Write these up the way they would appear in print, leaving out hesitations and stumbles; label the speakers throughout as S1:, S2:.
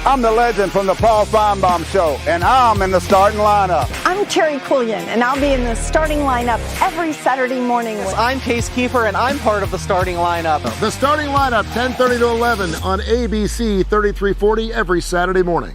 S1: I'm the legend from the Paul Feinbaum Show, and I'm in the starting lineup.
S2: I'm Terry Quillian, and I'll be in the starting lineup every Saturday morning.
S3: I'm Keefer, and I'm part of the starting lineup.
S4: The starting lineup, 10:30 to 11 on ABC 3340 every Saturday morning.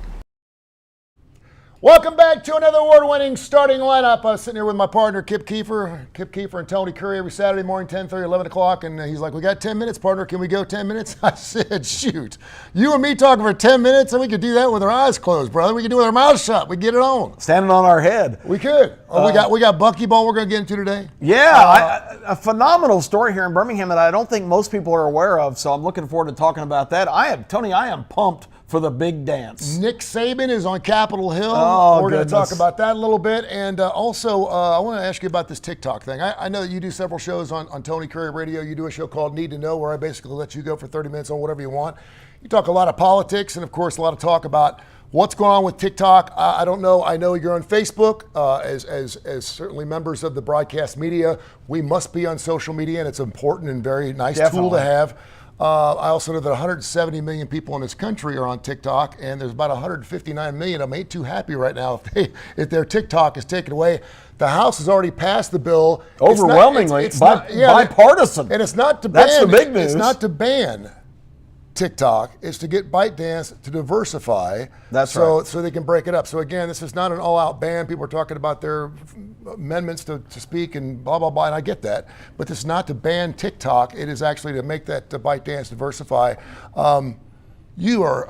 S4: Welcome back to another award-winning starting lineup. I was sitting here with my partner, Keefer and Tony Curry every Saturday morning, 10:30, 11 o'clock, and he's like, we got 10 minutes, partner. Can we go 10 minutes? I said, shoot. You and me talking for 10 minutes, and we could do that with our eyes closed, brother. We could do it with our mouths shut. We get it on.
S5: Standing on our head.
S4: We could. We got buckyball we're going to get into today.
S5: Yeah, a phenomenal story here in Birmingham that I don't think most people are aware of, so I'm looking forward to talking about that. I am pumped for the big dance.
S4: Nick Saban is on Capitol Hill.
S5: Oh,
S4: we're going to
S5: goodness.
S4: talk about that a little bit. And also, I want to ask you about this TikTok thing. I know that you do several shows on Tony Curry Radio. You do a show called Need to Know, where I basically let you go for 30 minutes on whatever you want. You talk a lot of politics and, of course, a lot of talk about what's going on with TikTok. I don't know. I know you're on Facebook. As certainly members of the broadcast media, we must be on social media, and it's an important and very nice tool to have. I also know that 170 million people in this country are on TikTok, and there's about 159 million of them ain't too happy right now if their TikTok is taken away. The House has already passed the bill.
S5: Overwhelmingly, bipartisan.
S4: And it's not to ban.
S5: That's the big news.
S4: It's not to ban TikTok. It's to get ByteDance to diversify.
S5: That's right.
S4: So they can break it up. So again, this is not an all-out ban. People are talking about their amendments to speak and blah, blah, blah, and I get that. But this is not to ban TikTok. It is actually to make that ByteDance diversify. You are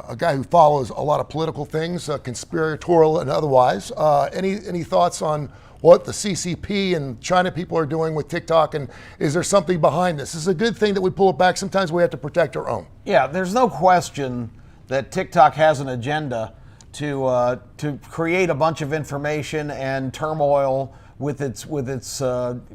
S4: a guy who follows a lot of political things, conspiratorial and otherwise. Any thoughts on what the CCP and China people are doing with TikTok, and is there something behind this? This is a good thing that we pull it back. Sometimes we have to protect our own.
S5: Yeah, there's no question that TikTok has an agenda to create a bunch of information and turmoil with its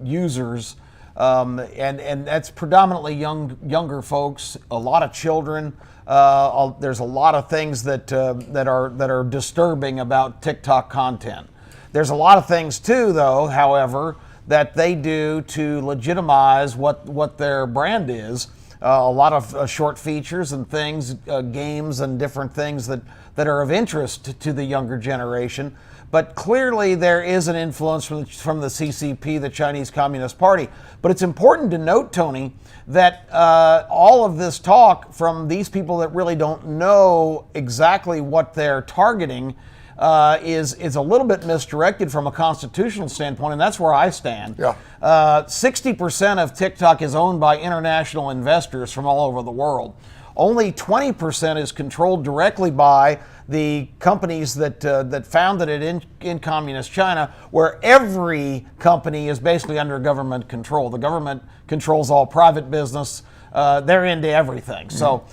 S5: users, and that's predominantly younger folks, a lot of children. There's a lot of things that are disturbing about TikTok content. There's a lot of things too, though, however, that they do to legitimize what their brand is. A lot of short features and things, games and different things that are of interest to the younger generation. But clearly there is an influence from the CCP, the Chinese Communist Party. But it's important to note, Tony, that all of this talk from these people that really don't know exactly what they're targeting is a little bit misdirected from a constitutional standpoint, and that's where I stand.
S4: Yeah.
S5: 60% of TikTok is owned by international investors from all over the world. Only 20% is controlled directly by the companies that founded it in communist China, where every company is basically under government control. The government controls all private business. They're into everything. So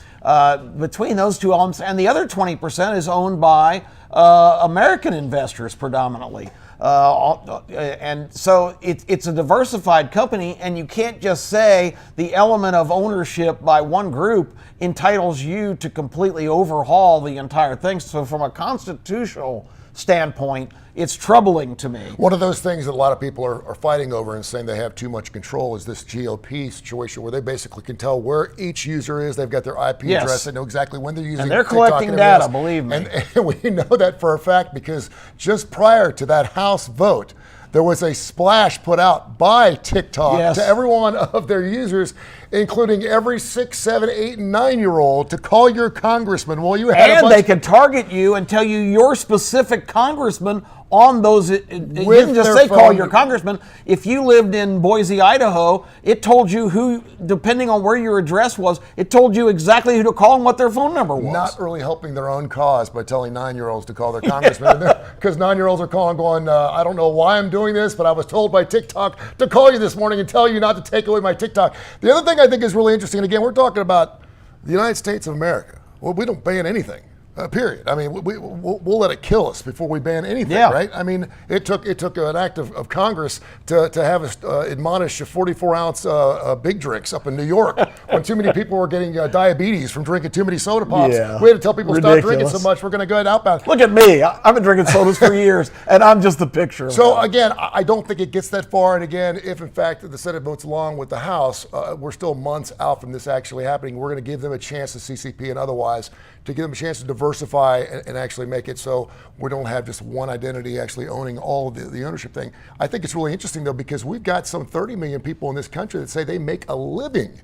S5: between those two elements, and the other 20% is owned by American investors predominantly. And so it's a diversified company, and you can't just say the element of ownership by one group entitles you to completely overhaul the entire thing. So from a constitutional standpoint, it's troubling to me.
S4: One of those things that a lot of people are fighting over and saying they have too much control is this GOP situation, where they basically can tell where each user is. They've got their IP address. They know exactly when they're using
S5: and they're
S4: TikTok
S5: collecting
S4: and
S5: data,
S4: else.
S5: believe me.
S4: And we know that for a fact because just prior to that House vote, there was a splash put out by TikTok to every one of their users, including every 6, 7, 8, and 9-year-old, to call your congressman. Well, you had
S5: and they could target you and tell you your specific congressman on those. You didn't just say call your congressman. If you lived in Boise, Idaho, it told you who, depending on where your address was, it told you exactly who to call and what their phone number was.
S4: Not really helping their own cause by telling 9-year-olds to call their congressman. Because 9-year-olds are calling going, I don't know why I'm doing this, but I was told by TikTok to call you this morning and tell you not to take away my TikTok. The other thing I think is really interesting, and again, we're talking about the United States of America. Well, we don't ban anything. Period. I mean, we'll let it kill us before we ban anything, right? I mean, it took an act of Congress to have us admonish 44-ounce big drinks up in New York when too many people were getting diabetes from drinking too many soda pops.
S5: Yeah.
S4: We had to tell people stop drinking so much. We're going to go ahead outbound.
S5: Look at me. I've been drinking sodas for years, and I'm just the picture of
S4: So
S5: that.
S4: again, I don't think it gets that far. And again, if in fact the Senate votes along with the House, we're still months out from this actually happening. We're going to give them a chance, the CCP and otherwise, to give them a chance to diversify and actually make it so we don't have just one identity actually owning all of the ownership thing. I think it's really interesting, though, because we've got some 30 million people in this country that say they make a living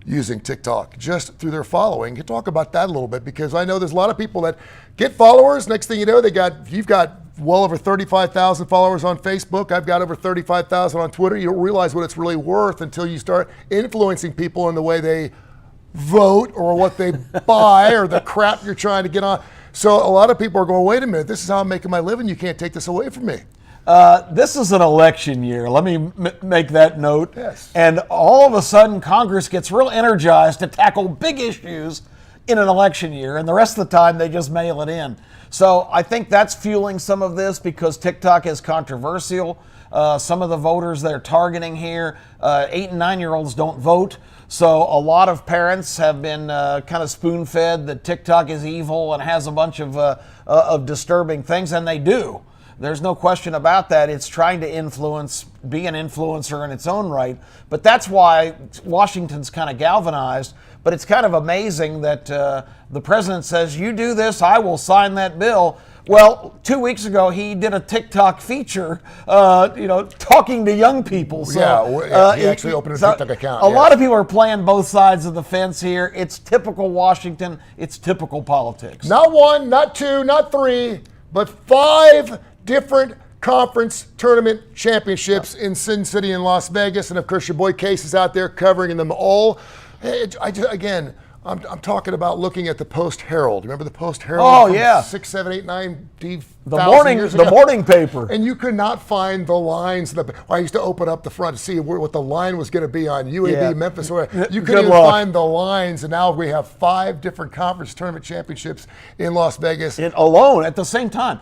S4: using TikTok just through their following. You talk about that a little bit, because I know there's a lot of people that get followers. Next thing you know, you've got well over 35,000 followers on Facebook. I've got over 35,000 on Twitter. You don't realize what it's really worth until you start influencing people in the way they vote or what they buy or the crap you're trying to get on. So a lot of people are going, wait a minute, this is how I'm making my living. You can't take this away from me.
S5: This is an election year. Let me make that note.
S4: Yes.
S5: And all of a sudden, Congress gets real energized to tackle big issues in an election year, and the rest of the time they just mail it in. So I think that's fueling some of this, because TikTok is controversial. Some of the voters they're targeting here, 8 and 9-year-olds don't vote. So a lot of parents have been kind of spoon-fed that TikTok is evil and has a bunch of disturbing things, and they do. There's no question about that. It's trying to be an influencer in its own right. But that's why Washington's kind of galvanized. But it's kind of amazing that the president says, you do this, I will sign that bill. Well, 2 weeks ago, he did a TikTok feature, talking to young people. So,
S4: he actually opened a TikTok account.
S5: A lot of people are playing both sides of the fence here. It's typical Washington. It's typical politics.
S4: Not one, not two, not three, but 5 different conference tournament championships in Sin City and Las Vegas. And of course, your boy Case is out there covering them all. I'm talking about looking at the Post-Herald. Remember the Post-Herald?
S5: Oh, yeah.
S4: 6, 7, 8, 9,
S5: the morning paper.
S4: And you could not find the lines. I used to open up the front to see what the line was going to be on UAB, Memphis. Or you couldn't even find the lines. And now we have 5 different conference tournament championships in Las Vegas.
S5: Alone at the same time.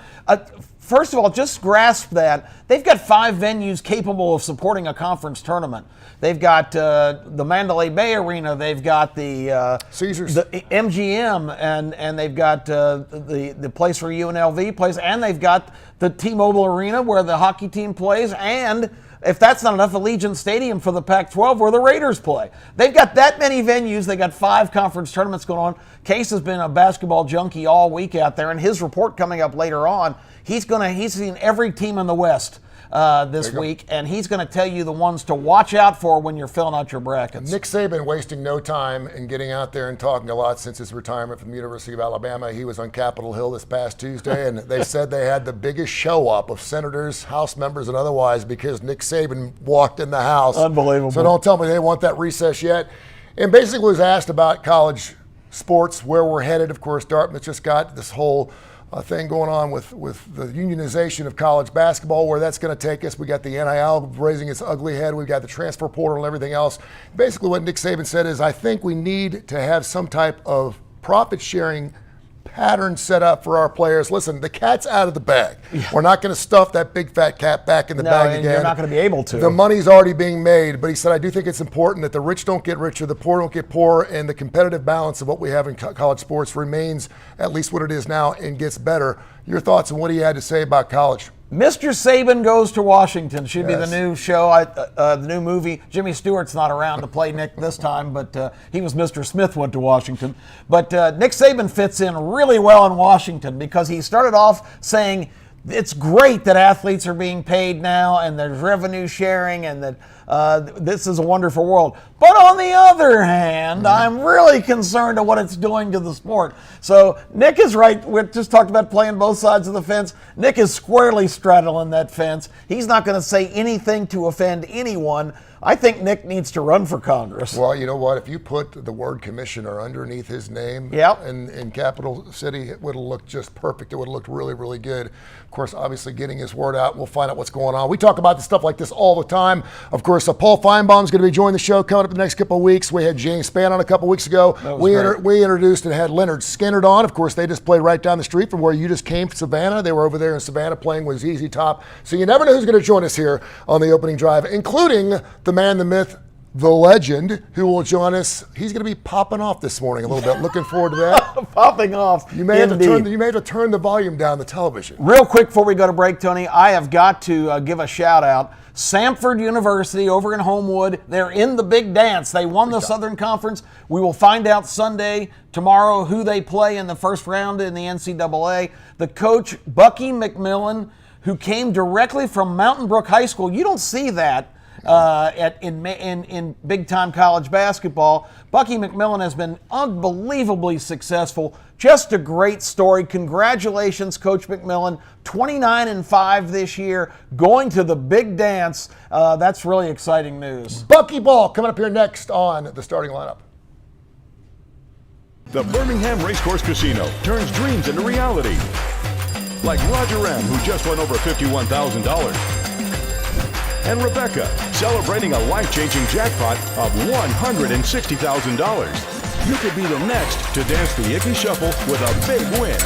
S5: First of all, just grasp that. They've got 5 venues capable of supporting a conference tournament. They've got the Mandalay Bay Arena. They've got the
S4: Caesars,
S5: the MGM, and they've got the place where UNLV plays, and they've got the T-Mobile Arena where the hockey team plays, and if that's not enough, Allegiant Stadium for the Pac-12 where the Raiders play. They've got that many venues. They got 5 conference tournaments going on. Case has been a basketball junkie all week out there, and his report coming up later on, he's seen every team in the West this week, and he's going to tell you the ones to watch out for when you're filling out your brackets.
S4: Nick Saban wasting no time in getting out there and talking a lot since his retirement from the University of Alabama. He was on Capitol Hill this past Tuesday, and they said they had the biggest show-up of senators, House members, and otherwise because Nick Saban walked in the House.
S5: Unbelievable.
S4: So don't tell me they want that recess yet. And basically was asked about college sports, where we're headed. Of course, Dartmouth just got this whole thing going on with the unionization of college basketball, where that's going to take us. We got the NIL raising its ugly head. We've got the transfer portal and everything else. Basically what Nick Saban said is, I think we need to have some type of profit sharing pattern set up for our players. Listen, the cat's out of the bag. Yeah. We're not going to stuff that big fat cat back in the bag again.
S5: You're not going to be able to.
S4: The money's already being made, but he said, I do think it's important that the rich don't get richer, the poor don't get poorer, and the competitive balance of what we have in college sports remains at least what it is now and gets better. Your thoughts on what he had to say about college?
S5: Mr. Saban Goes to Washington should be the new show, the new movie. Jimmy Stewart's not around to play Nick this time, but he was Mr. Smith, went to Washington. But Nick Saban fits in really well in Washington because he started off saying it's great that athletes are being paid now and there's revenue sharing and that this is a wonderful world. But on the other hand, I'm really concerned of what it's doing to the sport. So Nick is right. We just talked about playing both sides of the fence. Nick is squarely straddling that fence. He's not going to say anything to offend anyone. I think Nick needs to run for Congress.
S4: Well, you know what? If you put the word commissioner underneath his name in Capital City, it would have looked just perfect. It would have looked really, really good. Of course, obviously getting his word out, we'll find out what's going on. We talk about the stuff like this all the time. Of course, Paul Feinbaum is going to be joining the show coming up in the next couple of weeks. We had James Spann on a couple of weeks ago. We introduced and had Leonard Skinner on. Of course, they just played right down the street from where you just came from Savannah. They were over there in Savannah playing with ZZ Top. So you never know who's going to join us here on the opening drive, including the man, the myth, the legend, who will join us. He's going to be popping off this morning a little bit. Looking forward to that.
S5: Popping off.
S4: You may have to turn the volume down the television.
S5: Real quick before we go to break, Tony, I have got to give a shout out Samford University over in Homewood. They're in the big dance. They won the Southern Conference. We will find out Sunday, tomorrow, who they play in the first round in the NCAA. The coach, Bucky McMillan, who came directly from Mountain Brook High School. You don't see that in big-time college basketball. Bucky McMillan has been unbelievably successful. Just a great story. Congratulations, Coach McMillan. 29-5 this year, going to the big dance. That's really exciting news.
S4: Bucky Ball coming up here next on the starting lineup.
S6: The Birmingham Racecourse Casino turns dreams into reality. Like Roger M., who just won over $51,000. And Rebecca, celebrating a life-changing jackpot of $160,000. You could be the next to dance the Icky Shuffle with a big win.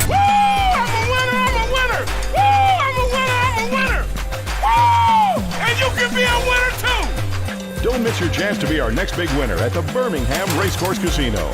S7: Woo! I'm a winner! I'm a winner! Woo! I'm a winner! I'm a winner! Woo! And you can be a winner too!
S6: Don't miss your chance to be our next big winner at the Birmingham Racecourse Casino.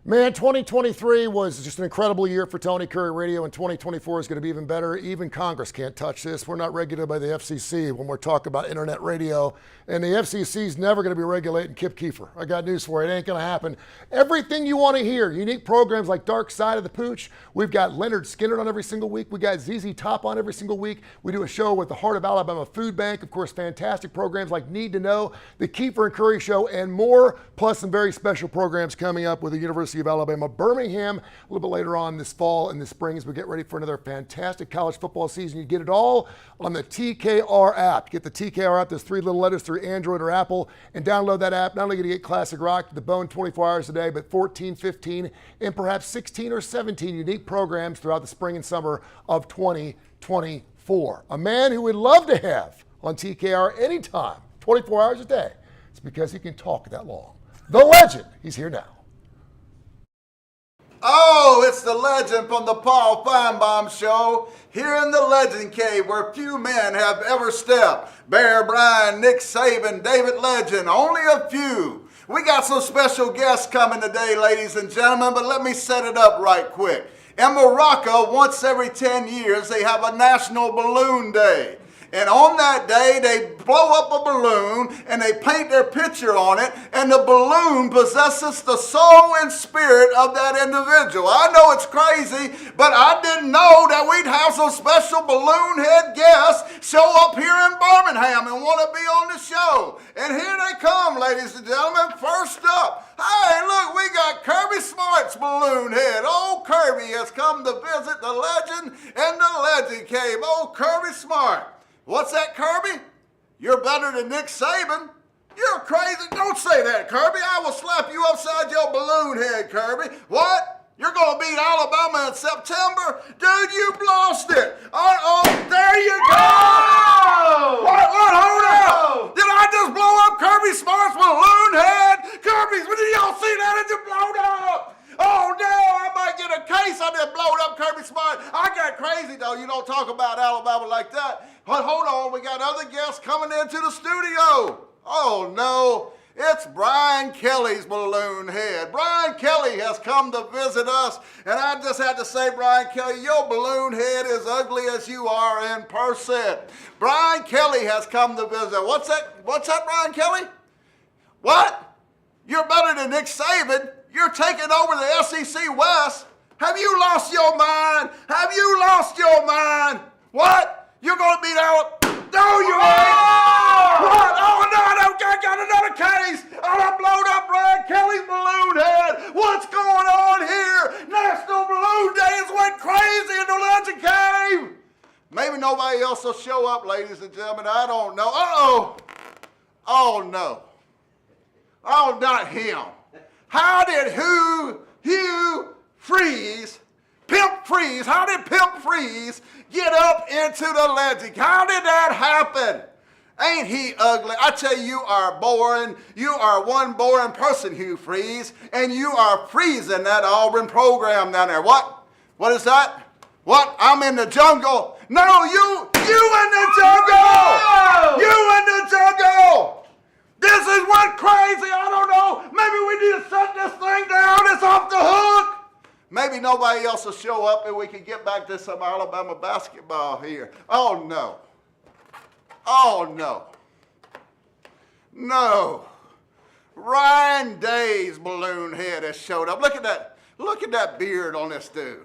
S4: Man, 2023 was just an incredible year for Tony Curry Radio, and 2024 is going to be even better. Even Congress can't touch this. We're not regulated by the FCC when we're talking about internet radio, and the FCC is never going to be regulating Kip Keefer. I got news for you. It ain't going to happen. Everything you want to hear, unique programs like Dark Side of the Pooch. We've got Leonard Skinner on every single week. We got ZZ Top on every single week. We do a show with the Heart of Alabama Food Bank. Of course, fantastic programs like Need to Know, the Keefer and Curry Show, and more, plus some very special programs coming up with the University of Alabama, Birmingham, a little bit later on this fall and this spring as we get ready for another fantastic college football season. You get it all on the TKR app. Get the TKR app. There's 3 little letters through Android or Apple, and download that app. Not only going to get classic rock to the bone 24 hours a day, but 14, 15, and perhaps 16 or 17 unique programs throughout the spring and summer of 2024. A man who would love to have on TKR anytime, 24 hours a day. It's because he can talk that long. The legend, he's here now.
S1: Oh, it's the legend from the Paul Feinbaum Show, here in the Legend Cave where few men have ever stepped. Bear Bryant, Nick Saban, David Legend, only a few. We got some special guests coming today, ladies and gentlemen, but let me set it up right quick. In Morocco, once every 10 years, they have a National Balloon Day. And on that day, they blow up a balloon and they paint their picture on it, and the balloon possesses the soul and spirit of that individual. I know it's crazy, but I didn't know that we'd have some special balloon head guests show up here in Birmingham and want to be on the show. And here they come, ladies and gentlemen. First up, hey, look, we got Kirby Smart's balloon head. Old Kirby has come to visit the legend and the Legend Cave. Old Kirby Smart. What's that, Kirby? You're better than Nick Saban. You're crazy. Don't say that, Kirby. I will slap you upside your balloon head, Kirby. What? You're going to beat Alabama in September? Dude, you lost it. Oh, there you go. What? Hold up. Did I just blow up Kirby Smart's balloon head? Kirby, did y'all see that? It just blowed up. Oh no, I might get a case. I just blowed up Kirby Smart. I got crazy though. You don't talk about Alabama like that. But hold on, we got other guests coming into the studio. Oh no, it's Brian Kelly's balloon head. Brian Kelly has come to visit us, and I just had to say, Brian Kelly, your balloon head is ugly as you are in person. Brian Kelly has come to visit. What's that, Brian Kelly? What? You're better than Nick Saban. You're taking over the SEC West. Have you lost your mind? Have you lost your mind? What? You're going to beat Alabama? No, you ain't. What? Oh, no, I got another case. I blowed up Brian Kelly's balloon head. What's going on here? National Balloon Day has went crazy in the Legend Cave. Maybe nobody else will show up, ladies and gentlemen. I don't know. Uh-oh. Oh, no. Oh, not him. How did Hugh Freeze, Pimp Freeze, how did Pimp Freeze get up into the Legend? How did that happen? Ain't he ugly? I tell you, you are boring. You are one boring person, Hugh Freeze, and you are freezing that Auburn program down there. What? What is that? What? I'm in the jungle. No, you in the jungle. You in the jungle. This is what crazy, I don't know. Maybe we need to shut this thing down. It's off the hook. Maybe maybe nobody else will show up and we can get back to some Alabama basketball here. Oh, no. Oh, no. No. Ryan Day's balloon head has showed up. Look at that. Look at that beard on this dude.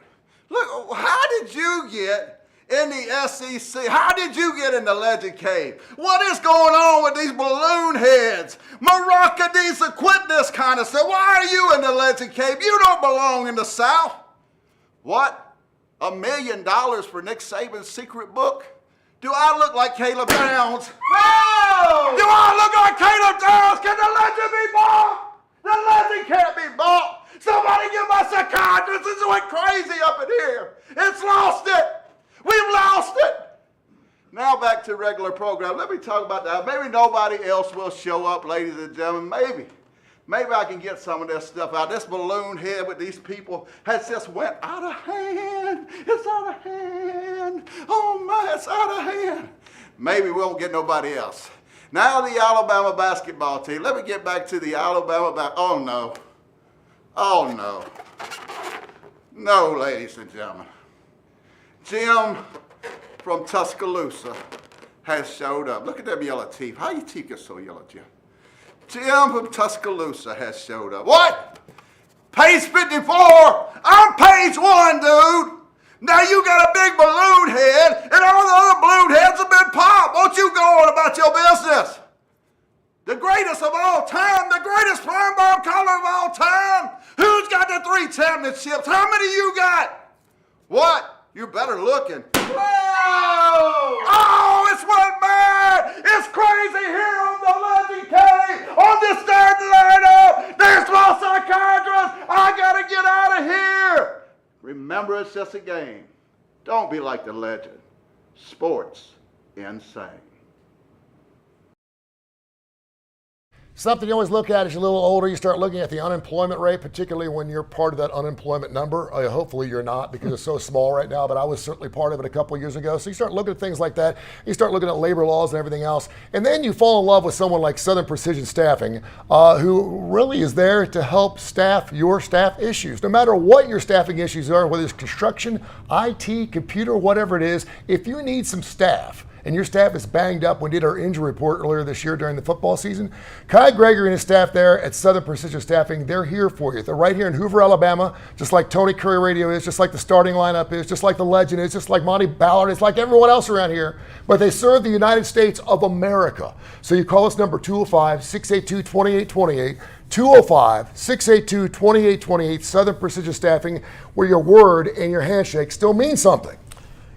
S1: Look, how did you get in the SEC? How did you get in the Legend Cave? What is going on with these balloon heads? Morocco needs to quit this kind of stuff. Why are you in the Legend Cave? You don't belong in the South. What? $1 million for Nick Saban's secret book? Do I look like Caleb Downs? No! Do I look like Caleb Downs? Can the Legend be bought? The Legend can't be bought. Somebody give my psychiatrist. This went crazy up in here. It's lost it. We've lost it. Now back to regular program. Let me talk about that. Maybe nobody else will show up, ladies and gentlemen. Maybe. Maybe I can get some of this stuff out. This balloon head with these people has just went out of hand. It's out of hand. Oh my, it's out of hand. Maybe we won't get nobody else. Now the Alabama basketball team. Let me get back to the Alabama Oh no. Oh no. No, ladies and gentlemen. Jim from Tuscaloosa has showed up. Look at them yellow teeth. How your teeth get so yellow, Jim? Jim from Tuscaloosa has showed up. What? Page 54? I'm page 1, dude. Now you got a big balloon head, and all the other balloon heads have been popped. Won't you go on about your business? The greatest of all time, the greatest prime bomb caller of all time. Who's got the 3 championships? How many you got? What? You're better looking. Whoa! Oh, it's went mad! It's crazy here on the Legend Cave, on this starting lineup. There's my psychiatrist. I gotta get out of here. Remember, it's just a game. Don't be like the Legend. Sports insane.
S4: Something you always look at as you're a little older, you start looking at the unemployment rate, particularly when you're part of that unemployment number. Hopefully you're not, because it's so small right now, but I was certainly part of it a couple of years ago. So you start looking at things like that. You start looking at labor laws and everything else. And then you fall in love with someone like Southern Precision Staffing, who really is there to help staff your staff issues. No matter what your staffing issues are, whether it's construction, IT, computer, whatever it is, if you need some staff, and your staff is banged up. We did our injury report earlier this year during the football season. Kai Gregory and his staff there at Southern Precision Staffing, they're here for you. They're right here in Hoover, Alabama, just like Tony Curry Radio is, just like the starting lineup is, just like the Legend is, just like Monty Ballard is, like everyone else around here. But they serve the United States of America. So you call us number 205-682-2828. 205-682-2828, Southern Precision Staffing, where your word and your handshake still mean something.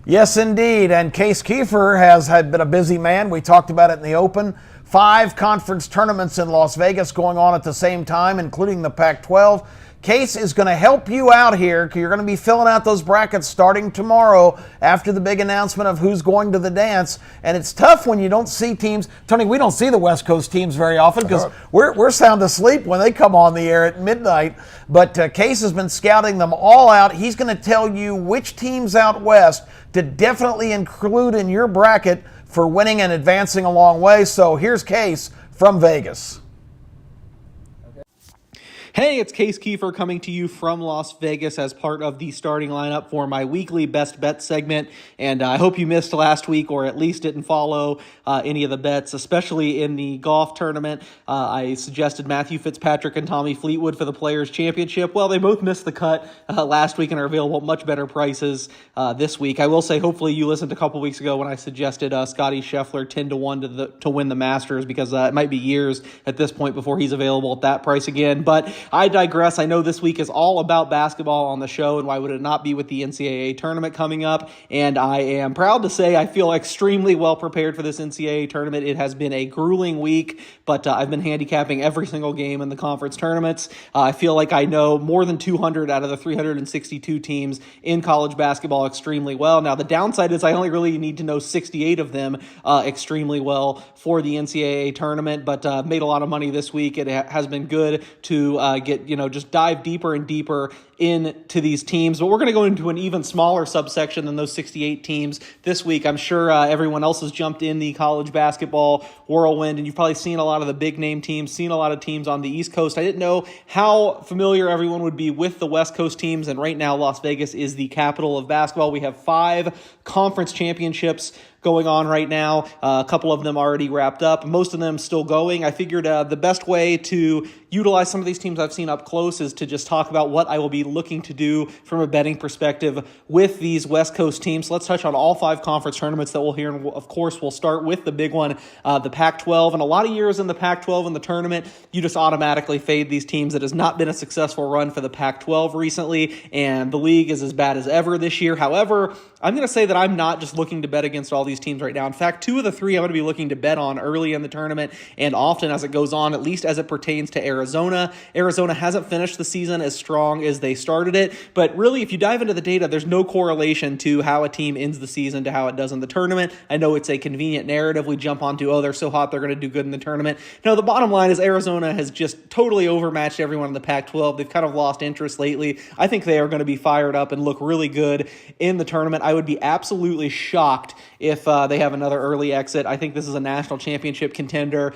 S5: Yes, indeed. And Case Keefer has been a busy man. We talked about it in the open. 5 conference tournaments in Las Vegas going on at the same time, including the Pac-12. Case is going to help you out here. You're going to be filling out those brackets starting tomorrow after the big announcement of who's going to the dance. And it's tough when you don't see teams. Tony, we don't see the West Coast teams very often because we're sound asleep when they come on the air at midnight. But Case has been scouting them all out. He's going to tell you which teams out west to definitely include in your bracket for winning and advancing a long way. So here's Case from Vegas.
S3: Hey, it's Case Keefer coming to you from Las Vegas as part of the starting lineup for my weekly Best Bet segment. And I hope you missed last week or at least didn't follow any of the bets, especially in the golf tournament. I suggested Matthew Fitzpatrick and Tommy Fleetwood for the Players' Championship. Well, they both missed the cut last week and are available at much better prices this week. I will say, hopefully you listened a couple weeks ago when I suggested Scotty Scheffler 10-1 to win the Masters, because it might be years at this point before he's available at that price again. But I digress. I know this week is all about basketball on the show, and why would it not be with the NCAA tournament coming up? And I am proud to say I feel extremely well prepared for this NCAA tournament. It has been a grueling week, but I've been handicapping every single game in the conference tournaments. I feel like I know more than 200 out of the 362 teams in college basketball extremely well. Now, the downside is I only really need to know 68 of them extremely well for the NCAA tournament, but made a lot of money this week. It has been good to get, just dive deeper and deeper into these teams. But we're going to go into an even smaller subsection than those 68 teams this week. I'm sure everyone else has jumped in the college basketball whirlwind, and you've probably seen a lot of the big name teams, seen a lot of teams on the East Coast. I didn't know how familiar everyone would be with the West Coast teams, and right now Las Vegas is the capital of basketball. We have 5 conference championships going on right now. A couple of them already wrapped up, most of them still going. I figured the best way to utilize some of these teams I've seen up close is to just talk about what I will be looking to do from a betting perspective with these West Coast teams. So let's touch on all 5 conference tournaments that we'll hear, and of course we'll start with the big one, the Pac-12. And a lot of years in the Pac-12 in the tournament, you just automatically fade these teams. It has not been a successful run for the Pac-12 recently, and the league is as bad as ever this year. However, I'm going to say that I'm not just looking to bet against all these teams right now. In fact, 2 of the 3 I'm going to be looking to bet on early in the tournament and often as it goes on, at least as it pertains to Arizona. Arizona hasn't finished the season as strong as they started it, but really, if you dive into the data, there's no correlation to how a team ends the season to how it does in the tournament. I know it's a convenient narrative we jump onto, oh, they're so hot, they're going to do good in the tournament. No, the bottom line is Arizona has just totally overmatched everyone in the Pac-12. They've kind of lost interest lately. I think they are going to be fired up and look really good in the tournament. I would be absolutely shocked if they have another early exit. I think this is a national championship contender.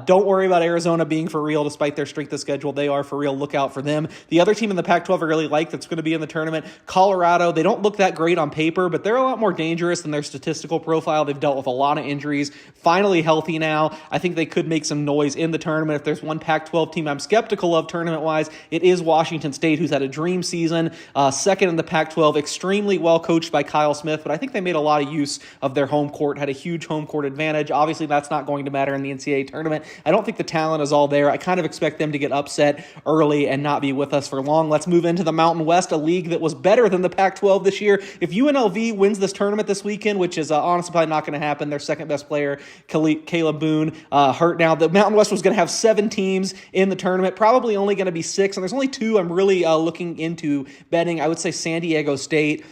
S3: Don't worry about Arizona being for real despite their strength of schedule. They are for real. Look out for them. The other team in the Pac-12 I really like that's going to be in the tournament, Colorado. They don't look that great on paper, but they're a lot more dangerous than their statistical profile. They've dealt with a lot of injuries. Finally healthy now. I think they could make some noise in the tournament. If there's one Pac-12 team I'm skeptical of tournament-wise, it is Washington State, who's had a dream season. Second in the Pac-12, extremely well coached by Kyle Smith, but I think they made a lot of use of their home court, had a huge home court advantage. Obviously, that's not going to matter in the NCAA tournament. I don't think the talent is all there. I kind of expect them to get upset early and not be with us for long. Let's move into the Mountain West, a league that was better than the Pac-12 this year. If UNLV wins this tournament this weekend, which is honestly probably not going to happen, their second best player, Caleb Boone, hurt now. The Mountain West was going to have 7 teams in the tournament, probably only going to be 6, and there's only 2 I'm really looking into betting. I would say San Diego State.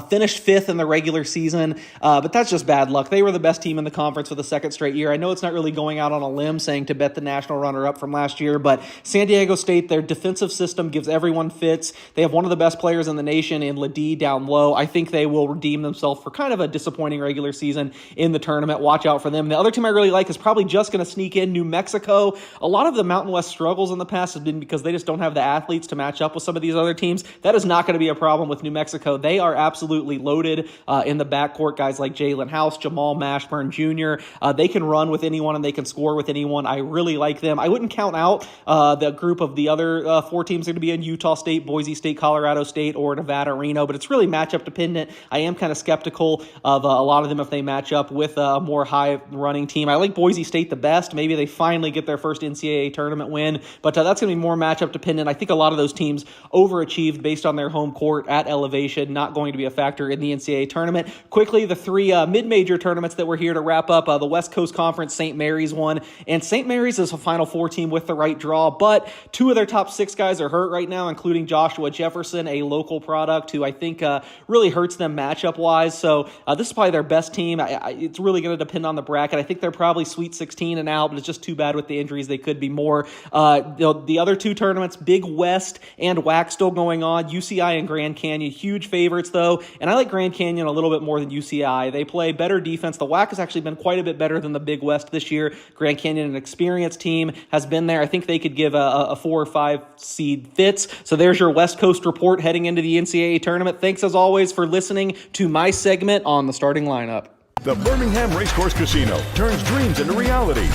S3: Finished 5th in the regular season, but that's just bad luck. They were the best team in the conference for the second straight year. I know it's not really going out on a limb saying to bet the national runner-up from last year, but San Diego State, their defensive system gives everyone fits. They have one of the best players in the nation in Ledee down low. I think they will redeem themselves for kind of a disappointing regular season in the tournament. Watch out for them. The other team I really like is probably just going to sneak in, New Mexico. A lot of the Mountain West struggles in the past have been because they just don't have the athletes to match up with some of these other teams. That is not going to be a problem with New Mexico. They are absolutely loaded in the backcourt. Guys like Jalen House, Jamal Mashburn Jr. They can run with anyone and they can score with anyone. I really like them. I wouldn't count out the group of the other 4 teams going to be in Utah State, Boise State, Colorado State, or Nevada, Reno, but it's really matchup dependent. I am kind of skeptical of a lot of them if they match up with a more high running team. I like Boise State the best. Maybe they finally get their first NCAA tournament win, but that's going to be more matchup dependent. I think a lot of those teams overachieved based on their home court at elevation, not going to be a factor in the NCAA tournament. Quickly, the 3 mid-major tournaments that we're here to wrap up, the West Coast Conference, St. Mary's won, and St. Mary's is a Final Four team with the right draw, but 2 of their top 6 guys are hurt right now, including Joshua Jefferson, a local product who I think really hurts them matchup-wise, so this is probably their best team. It's really going to depend on the bracket. I think they're probably Sweet 16 and out, but it's just too bad with the injuries. They could be more. The other 2 tournaments, Big West and WAC still going on, UCI and Grand Canyon, huge favorites though, and I like Grand Canyon a little bit more than UCI. They play better defense. The WAC has actually been quite a bit better than the Big West this year. Grand Canyon, an experienced team, has been there. I think they could give a 4 or 5 seed fits. So there's your West Coast report heading into the NCAA tournament. Thanks as always for listening to my segment on the starting lineup.
S6: The Birmingham Racecourse Casino turns dreams into reality.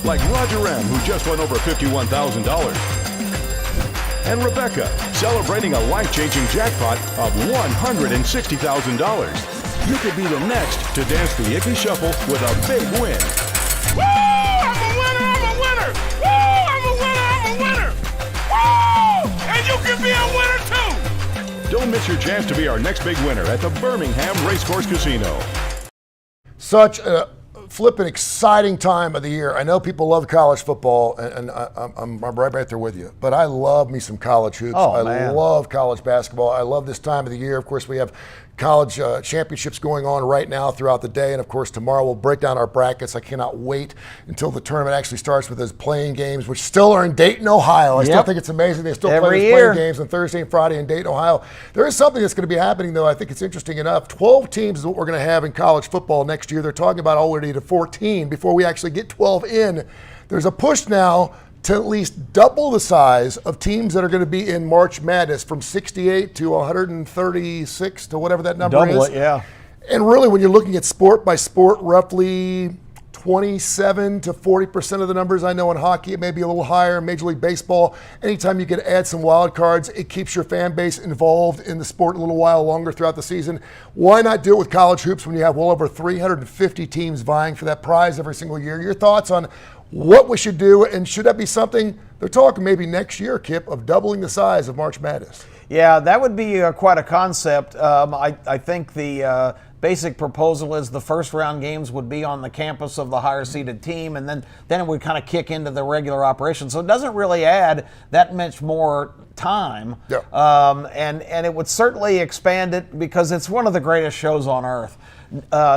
S6: Like Roger M., who just won over $51,000. And Rebecca, celebrating a life-changing jackpot of $160,000. You could be the next to dance the Icky Shuffle with a big win.
S7: Woo! I'm a winner! I'm a winner! Woo! I'm a winner! I'm a winner! Woo! And you can be a winner too!
S6: Don't miss your chance to be our next big winner at the Birmingham Racecourse Casino.
S4: Such a flippin' exciting time of the year. I know people love college football, and I'm right back there with you. But I love me some college hoops. I love college basketball. I love this time of the year. Of course, we have college championships going on right now throughout the day. And, of course, tomorrow we'll break down our brackets. I cannot wait until the tournament actually starts with those playing games, which still are in Dayton, Ohio. I still think it's amazing they still play those playing games on Thursday and Friday in Dayton, Ohio. There is something that's going to be happening, though. I think it's interesting enough. 12 teams is what we're going to have in college football next year. They're talking about already to 14 before we actually get 12 in. There's a push now to at least double the size of teams that are going to be in March Madness from 68 to 136 to whatever that number is.
S5: Double it, yeah.
S4: And really, when you're looking at sport by sport, roughly 27 to 40% of the numbers. I know in hockey it may be a little higher. Major League Baseball, anytime you can add some wild cards, it keeps your fan base involved in the sport a little while longer throughout the season. Why not do it with college hoops when you have well over 350 teams vying for that prize every single year? Your thoughts on what we should do, and should that be something they're talking maybe next year, Kip, of doubling the size of March Madness?
S5: Yeah, that would be quite a concept. I think the basic proposal is the first round games would be on the campus of the higher seeded team, and then it would kind of kick into the regular operation. So it doesn't really add that much more time.
S4: Yeah.
S5: And it would certainly expand it because it's one of the greatest shows on earth.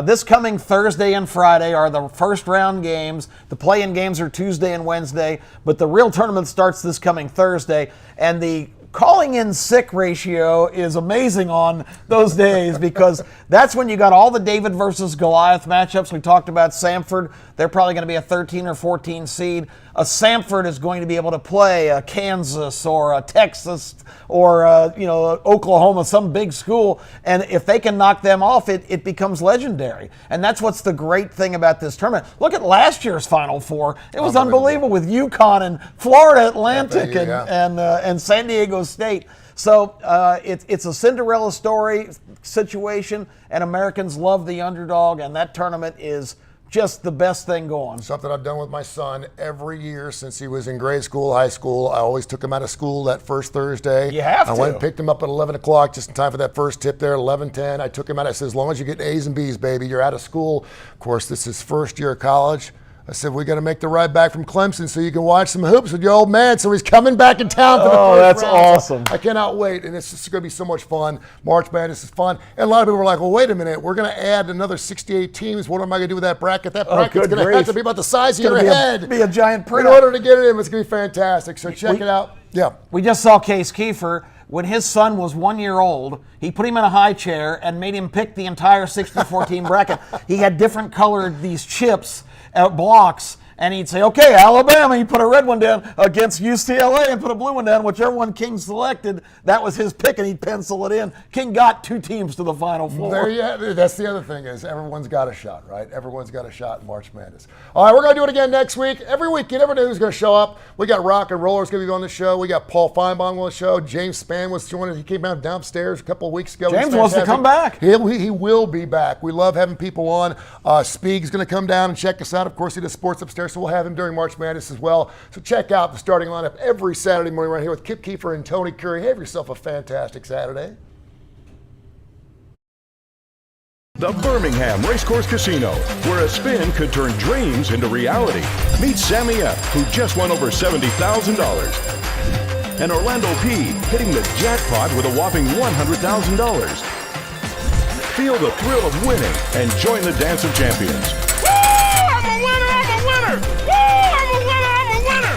S5: This coming Thursday and Friday are the first round games. The play-in games are Tuesday and Wednesday, but the real tournament starts this coming Thursday, and the calling in sick ratio is amazing on those days because that's when you got all the David versus Goliath matchups. We talked about Samford. They're probably going to be a 13 or 14 seed. A Samford is going to be able to play a Kansas or a Texas or Oklahoma, some big school, and if they can knock them off, it becomes legendary. And that's what's the great thing about this tournament. Look at last year's Final Four. It was unbelievable with UConn and Florida Atlantic and San Diego State. So it's a Cinderella story situation, and Americans love the underdog, and that tournament is just the best thing going.
S4: Something I've done with my son every year since he was in grade school, high school. I always took him out of school that first Thursday.
S5: You have to.
S4: I went and picked him up at 11 o'clock just in time for that first tip there, 11:10. I took him out. I said, as long as you get A's and B's, baby, you're out of school. Of course, this is his first year of college. I said, we got to make the ride back from Clemson so you can watch some hoops with your old man. So he's coming back in town for the first
S5: that's
S4: round.
S5: awesome.
S4: I cannot wait, and it's just going to be so much fun. March Madness is fun. And a lot of people were like, well, wait a minute. We're going to add another 68 teams. What am I going to do with that bracket? That bracket's going to have to be about the size of your head.
S5: Be a giant print.
S4: In order to get it in, it's going to be fantastic. So check it out. Yeah.
S5: We just saw Case Keefer. When his son was 1 year old, he put him in a high chair and made him pick the entire 64 team bracket. He had different colored these chips, blocks, and he'd say, okay, Alabama, he put a red one down against UCLA and put a blue one down. Whichever one King selected, that was his pick, and he'd pencil it in. King got 2 teams to the Final Four.
S4: There you have it. That's the other thing is everyone's got a shot, right? Everyone's got a shot in March Madness. All right, we're going to do it again next week. Every week, you never know who's going to show up. We got Rock and Rollers going to be on the show. We got Paul Feinbaum on the show. James Spann was joining. He came out downstairs a couple of weeks ago.
S5: James wants to come back.
S4: He will be back. We love having people on. Spieg's going to come down and check us out. Of course, he does sports upstairs, so we'll have him during March Madness as well. So check out the starting lineup every Saturday morning right here with Kip Keefer and Tony Curry. Have yourself a fantastic Saturday.
S6: The Birmingham Racecourse Casino, where a spin could turn dreams into reality. Meet Sammy F., who just won over $70,000. And Orlando P., hitting the jackpot with a whopping $100,000. Feel the thrill of winning and join the Dance of Champions.
S7: Woo! I'm a winner! I'm a winner! Woo! I'm a winner! I'm a winner!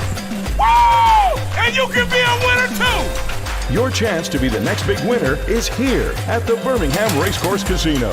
S7: Woo! And you can be a winner too!
S6: Your chance to be the next big winner is here at the Birmingham Racecourse Casino.